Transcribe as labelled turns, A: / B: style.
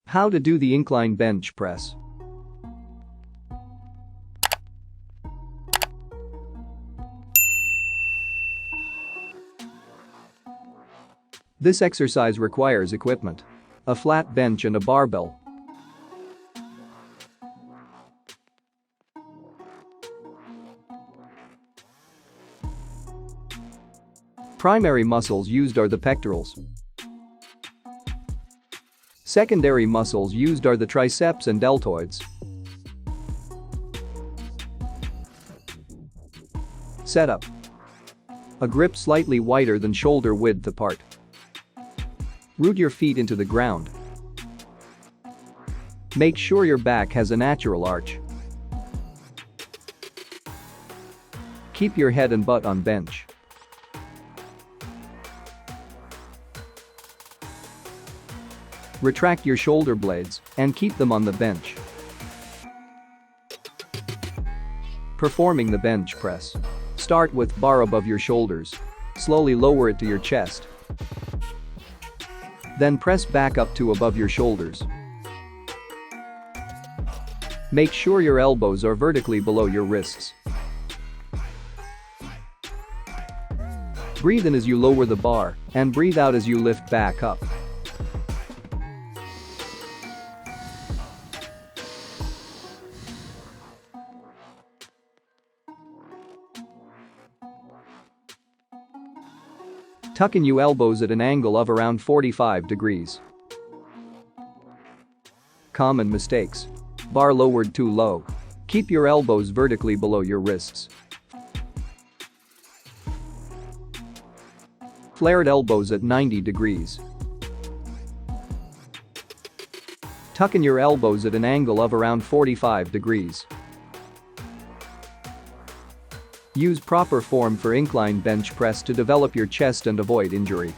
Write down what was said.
A: How to do the incline bench press. This exercise requires equipment: a flat bench and a barbell. Primary muscles used are the pectorals. Secondary muscles used are the triceps and deltoids. Setup: a grip slightly wider than shoulder width apart. Root your feet into the ground. Make sure your back has a natural arch. Keep your head and butt on bench. Retract your shoulder blades and keep them on the bench. Performing the bench press. Start with bar above your shoulders. Slowly lower it to your chest. Then press back up to above your shoulders. Make sure your elbows are vertically below your wrists. Breathe in as you lower the bar and breathe out as you lift back up. Tuck in your elbows at an angle of around 45 degrees. Common mistakes: bar lowered too low. Keep your elbows vertically below your wrists. Flared elbows at 90 degrees. Tuck in your elbows at an angle of around 45 degrees. Use proper form for incline bench press to develop your chest and avoid injury.